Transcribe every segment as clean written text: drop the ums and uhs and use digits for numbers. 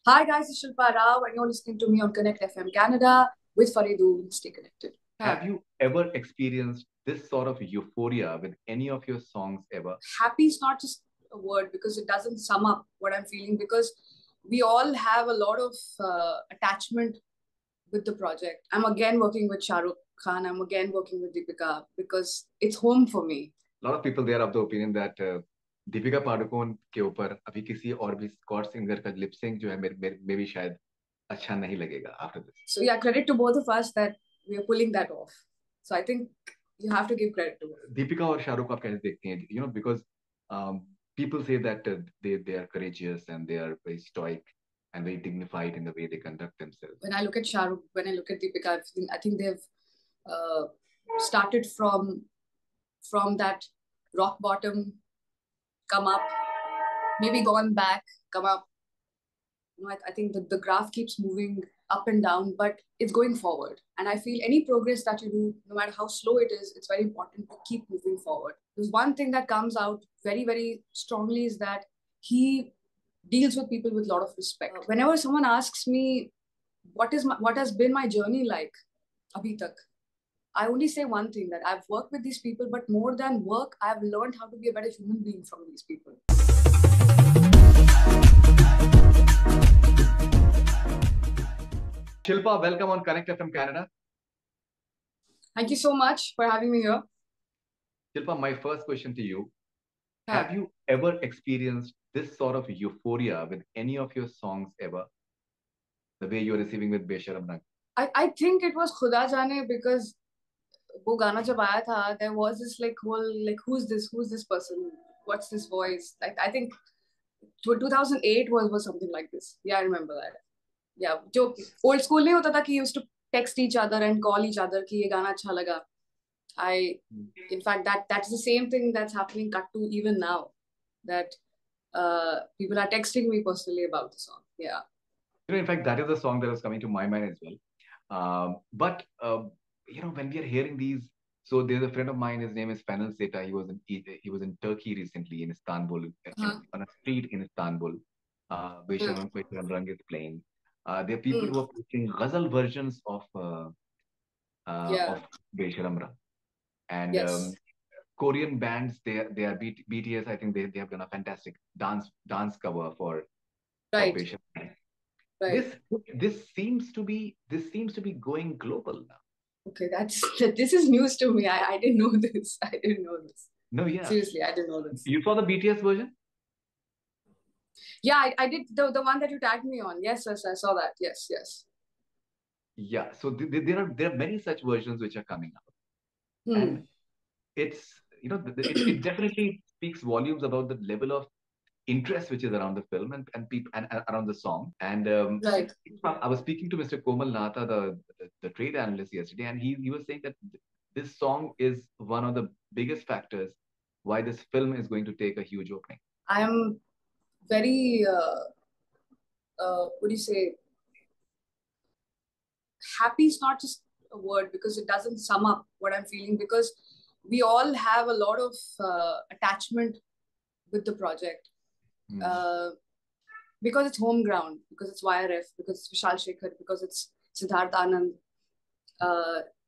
Hi guys, it's Shilpa Rao and you're listening to me on Connect FM Canada with Faridoon. Stay connected. Have you ever experienced this sort of euphoria with any of your songs ever? Happy is not just a word because it doesn't sum up what I'm feeling, because we all have a lot of attachment with the project. I'm again working with Shah Rukh Khan. I'm again working with Deepika because it's home for me. A lot of people there are of the opinion that Deepika Padukone के ऊपर अभी किसी और भी Scott singer का lip sync जो है मेरे भी शायद अच्छा नहीं लगेगा after this. So yeah, credit to both of us that we are pulling that off. So I think you have to give credit to it. Deepika और शाहरुख आप कैसे देखते हैं? Because people say that they are courageous and they are very stoic and very dignified in the way they conduct themselves. When I look at Shah Rukh, when I look at Deepika, I think they've started from that rock bottom, come up, maybe gone back, come up. I think the graph keeps moving up and down, but it's going forward. And I feel any progress that you do, no matter how slow it is, it's very important to keep moving forward. There's one thing that comes out very, very strongly is that he deals with people with a lot of respect. Whenever someone asks me, what has been my journey like, abhi tak, I only say one thing, that I've worked with these people, but more than work, I've learned how to be a better human being from these people. Shilpa, welcome on Connect FM Canada. Thank you so much for having me here. Shilpa, my first question to you. Have you ever experienced this sort of euphoria with any of your songs ever? The way you're receiving with Besharam? I think it was Khuda Jaane, because वो गाना जब आया था, there was this whole who's this person, what's this voice, I think 2008 was something like this. Yeah, I remember that. Yeah, जो old school नहीं होता था कि used to text each other and call each other कि ये गाना अच्छा लगा. In fact, that's the same thing that's happening cut to even now, that people are texting me personally about the song. Yeah. In fact, that is the song that was coming to my mind as well. But when we are hearing these, so there's a friend of mine. His name is Fenel Seta. He was in Turkey recently, in Istanbul, on a street in Istanbul. Besharam Rang is playing. There are people who are playing ghazal versions of Besharam Rang. And Yes. Korean bands, they are BTS. I think they have done a fantastic dance cover for Besharam Rang. Right. This seems to be going global now. Okay, this is news to me. I didn't know this. I didn't know this. No, yeah. Seriously, I didn't know this. You saw the BTS version? Yeah, I did, the one that you tagged me on. Yes, I saw that. Yes. Yeah, so there are many such versions which are coming out. And it's, it definitely speaks volumes about the level of interest which is around the film and people and around the song. And right. I was speaking to Mr. Komal Nata, the trade analyst yesterday, and he was saying that this song is one of the biggest factors why this film is going to take a huge opening. I am very what do you say, happy is not just a word because it doesn't sum up what I'm feeling, because we all have a lot of attachment with the project. Because it's home ground, because it's YRF, because it's Vishal Shekhar, because it's Siddharth Anand.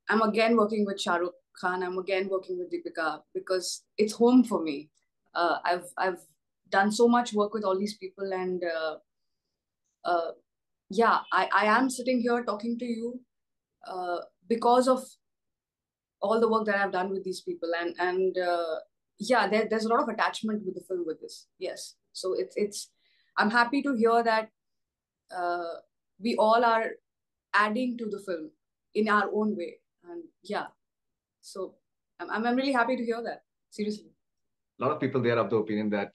I'm again working with Shah Rukh Khan. I'm again working with Deepika because it's home for me. I've done so much work with all these people, and yeah, I am sitting here talking to you because of all the work that I've done with these people, and yeah, there's a lot of attachment with the film with this. Yes, so it's I'm happy to hear that we all are adding to the film in our own way, and yeah, so I'm really happy to hear that. Seriously. A lot of people there are of the opinion that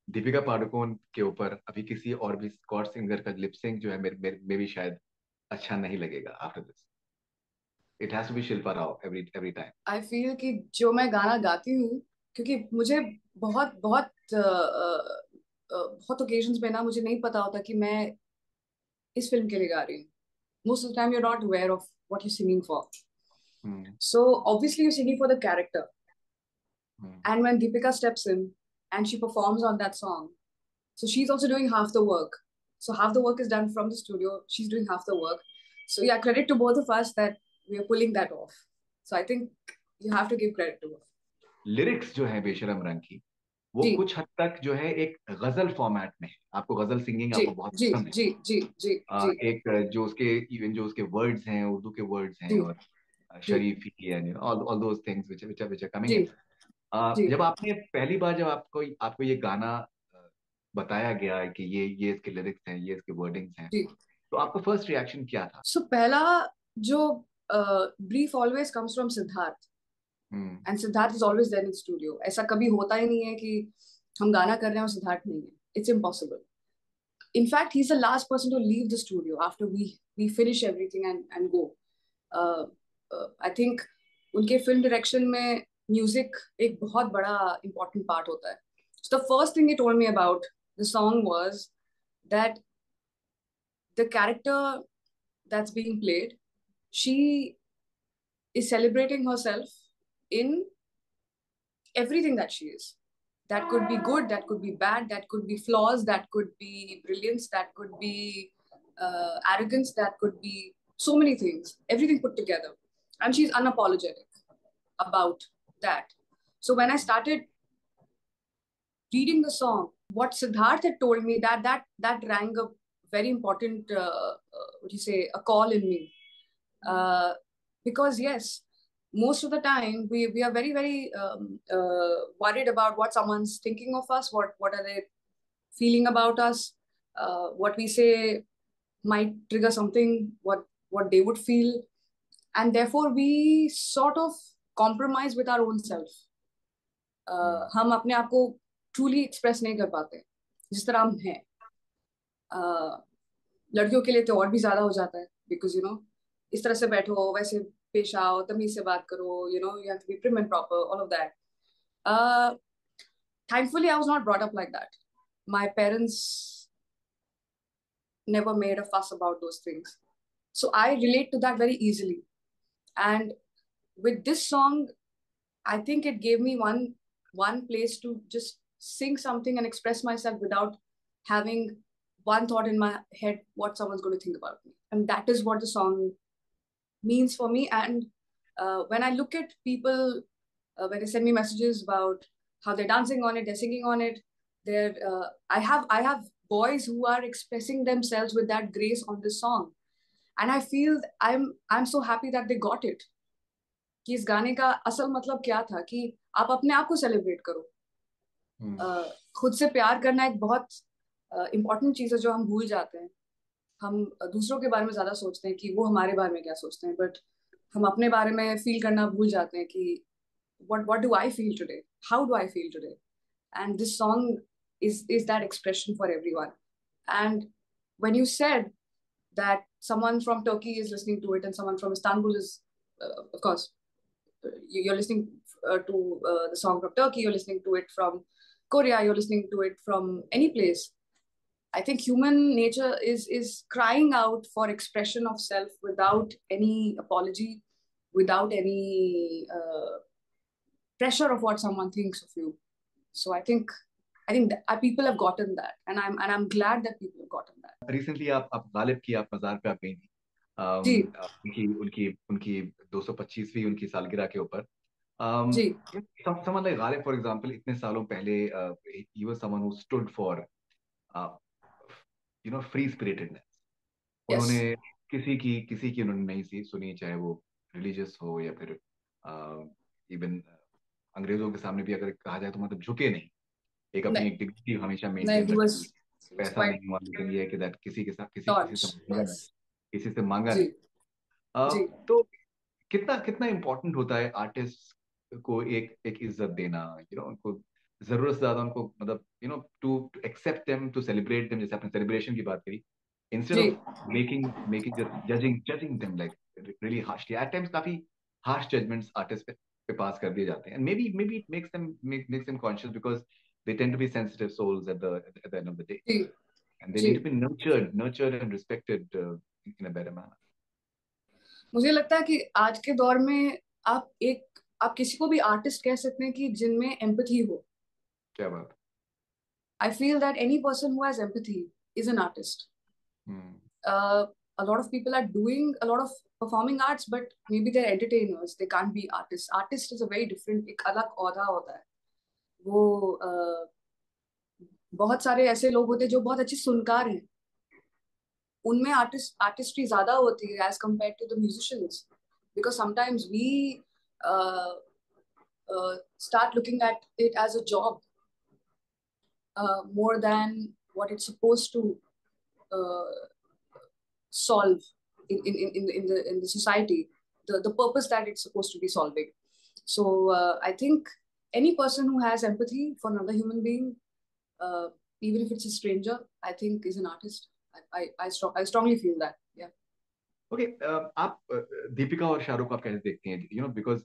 Deepika Padukone के ऊपर अभी किसी और भी Scott singer का lip sync जो है मेरे भी शायद अच्छा नहीं लगेगा after this. It has to be Shilpa Rao every time. I feel कि जो मैं गाना गाती हूँ, क्योंकि मुझे बहुत occasions पे ना मुझे नहीं पता होता कि मैं इस फिल्म के लिए गा रही हूँ. Most of the time you're not aware of what you're singing for. So obviously you're singing for the character. And when Deepika steps in and she performs on that song, so she's also doing half the work. So half the work is done from the studio. She's doing half the work. So yeah, credit to both of us that we are pulling that off. So I think you have to give credit to both. Lyrics जो है बेशरम रंग की, वो जी कुछ हद तक जो है एक गजल फॉर्मेट में है। आपको गजल सिंगिंग जी आपको बहुत जी पसंद है। जी जी जी जी एक जो उसके इवन जो उसके वर्ड्स हैं, उर्दू के वर्ड्स हैं, जी और जी शरीफी and all those things which are coming जी इन। जी जब आपने पहली बार जब आपको आपको ये गाना बताया गया है कि ये इसके लिरिक्स हैं, ये इसके वर्डिंग्स हैं, जी। तो आपका फर्स्ट रिएक्शन क्या था? सो पहला जो brief always comes from Siddharth, hmm. And Siddharth is always there in studio. ऐसा कभी होता ही नहीं है कि हम गाना कर रहे हैं और सिद्धार्थ नहीं है। It's impossible. In fact, he's the last person to leave the studio after we finish everything and go. I think उनके फिल्म डायरेक्शन में म्यूजिक एक बहुत बड़ा important part होता है. So the first thing he told me about the song was that the character that's being played, she is celebrating herself in everything that she is. That could be good, that could be bad, that could be flaws, that could be brilliance, that could be arrogance, that could be so many things, everything put together. And she's unapologetic about that. So when I started reading the song, what Siddharth had told me, that rang a very important, what do you say, a call in me. Because yes, most of the time we are very worried about what someone's thinking of us, what are they feeling about us, what we say might trigger something, what they would feel, and therefore we sort of compromise with our own self. हम अपने आप को truly express नहीं कर पाते जिस तरह हम हैं. लड़कियों के लिए तो और भी ज्यादा हो जाता है, because इस तरह से बैठो, वैसे पेश आओ, तमीज से बात करो, you have to be prim and proper, all of that. Thankfully, I was not brought up like that. My parents never made a fuss about those things. So I relate to that very easily. And with this song, I think it gave me one place to just sing something and express myself without having one thought in my head what someone's going to think about me. And that is what the song means for me. And when I look at people, when they send me messages about how they're dancing on it, they're singing on it, I have boys who are expressing themselves with that grace on this song, and I feel I'm so happy that they got it. कि इस गाने का असल मतलब क्या था कि आप अपने आप को सेलिब्रेट करो. खुद से प्यार करना एक बहुत इम्पोर्टेंट चीज है जो हम भूल जाते हैं. हम दूसरों के बारे में ज्यादा सोचते हैं कि वो हमारे बारे में क्या सोचते हैं, बट हम अपने बारे में फील करना भूल जाते हैं कि what do I feel today? How do I feel today? And this song is that expression for everyone. And when you said that someone from Turkey is listening to it and someone from Istanbul is, of course, you're listening to the song from Turkey, you're listening to it from Korea, you're listening to it from any place. I think human nature is crying out for expression of self without any apology, without any pressure of what someone thinks of you. So I think that people have gotten that, and I'm glad that people have gotten that. Recently आप गालिब की आप मज़ार पे आप गई थी, जी उनकी उनकी उनकी 225वीं उनकी सालगिरह के ऊपर. जी someone like Ghalib, for example, इतने सालों पहले he was someone who stood for free spiritedness. उन्होंने yes किसी की उन्होंने नहीं सी सुनी, चाहे वो रिलीजियस हो या फिर इवन अंग्रेजों के सामने भी अगर कहा जाए तो मतलब झुके नहीं, एक अपनी नहीं एक डिग्निटी हमेशा नहीं मेंटेन he रखी. was पैसा quite नहीं हुआ, लेकिन ये है कि दैट किसी के साथ किसी से staunch. मांगा नहीं, Yes. किसी से मांगा जी नहीं. जी तो कितना कितना इम्पोर्टेंट होता है आर्टिस्ट को एक एक इज्जत देना, उनको जरूरत से ज्यादा उनको मतलब to accept them, to celebrate them, जैसे आपने सेलिब्रेशन की बात करी, इंस्टेड जी of making making judging judging them like really harshly. At times काफी हार्श जजमेंट्स आर्टिस्ट पे पास कर दिए जाते हैं, and maybe it makes them conscious because they tend to be sensitive souls at the end of the day, जी and they जी. Need to be nurtured and respected in a better manner. मुझे लगता है कि आज के दौर में आप किसी को भी आर्टिस्ट कह सकते हैं कि जिनमें एम्पैथी हो. क्या बात. I feel that any person who has empathy is an artist. A lot of people are doing a lot of performing arts, but maybe they're entertainers. They can't be artists. Artist is a very different, एक अलग औधा होता है. वो बहुत सारे ऐसे लोग होते हैं जो बहुत अच्छे सुनकार हैं. उनमें artistry ज़्यादा होती है as compared to the musicians, because sometimes we start looking at it as a job more than what it's supposed to solve in the society, the purpose that it's supposed to be solving. So I think any person who has empathy for another human being, even if it's a stranger, I think is an artist. I strongly feel that. Yeah. Okay, आप दीपिका और शाहरुख आप कैसे देखते हैं? You know, because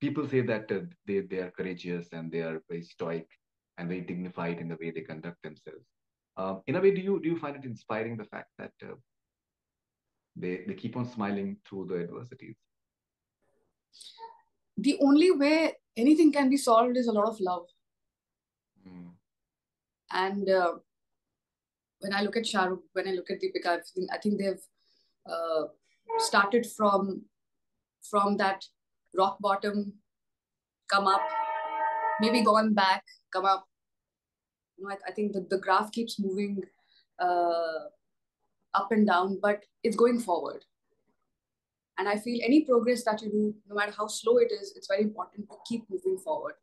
people say that they are courageous and they are very stoic and very dignified in the way they conduct themselves. In a way, do you find it inspiring, the fact that they keep on smiling through the adversities? The only way anything can be solved is a lot of love. And when I look at Shah Rukh, when I look at Deepika, I think they've started from that rock bottom, come up, maybe gone back, come up. You know, I think the graph keeps moving up and down, but it's going forward. And I feel any progress that you do, no matter how slow it is, it's very important to keep moving forward.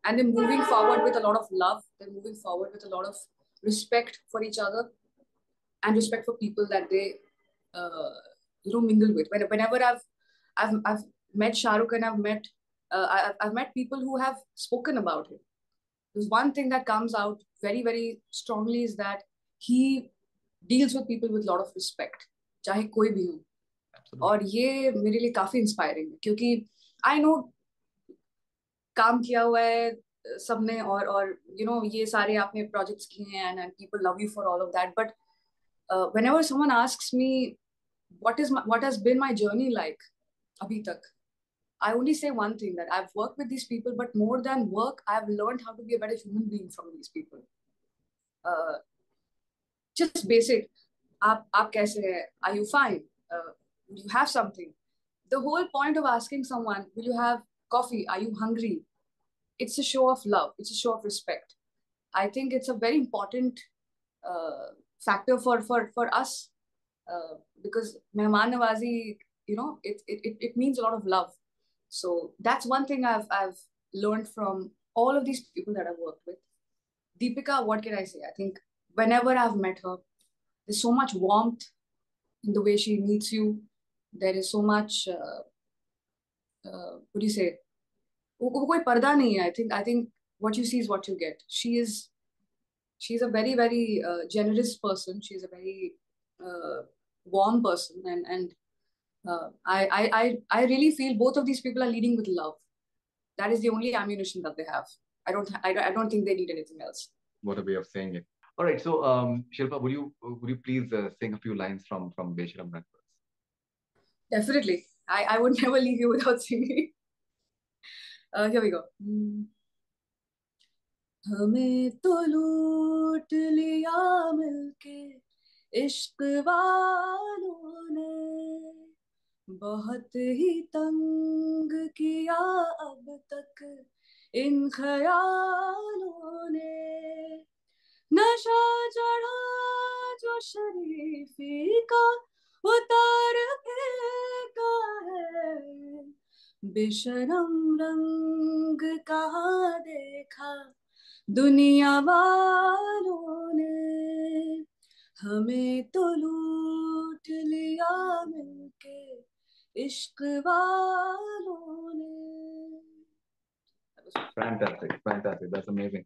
And then moving forward with a lot of love, then moving forward with a lot of respect for each other and respect for people that they mingle with. Whenever I've met Shah Rukh and I've met people who have spoken about him. There's one thing that comes out very, very strongly is that he deals with people with a lot of respect, चाहे कोई भी हो. और ये मेरे लिए काफी inspiring है, क्योंकि आई नो काम किया हुआ है सबने और ये सारे आपने प्रोजेक्ट्स किए हैं and people love you for all of that, but whenever someone asks me what has been my journey like abhi tak, I only say one thing, that I've worked with these people, but more than work, I've learned how to be a better human being from these people. Just basic, aap kaise hai? Are you fine? Do you have something? The whole point of asking someone, will you have coffee? Are you hungry? It's a show of love. It's a show of respect. I think it's a very important factor for us, because mehman nawazi, it means a lot of love. So that's one thing I've learned from all of these people that I've worked with. Deepika, what can I say? I think whenever I've met her, there's so much warmth in the way she meets you. There is so much, what do you say? कोई पर्दा नहीं है. I think what you see is what you get. She's a very, very generous person. She's a very warm person, and I really feel both of these people are leading with love. That is the only ammunition that they have. I don't think they need anything else. What a way of saying it. All right, so Shilpa, would you please sing a few lines from Besharam? Definitely. I would never leave you without singing. Here we go. हमें तो लूट लिया मिलके इश्क वालों ने, बहुत ही तंग किया अब तक इन ख्यालों ने, नशा चढ़ा जो शरीफी का उतार फेंका है, बेशरम रंग कहाँ देखा दुनिया वालों ने, हमें तो लूट लिया मिलके इश्क वालों ने. Fantastic. That's amazing.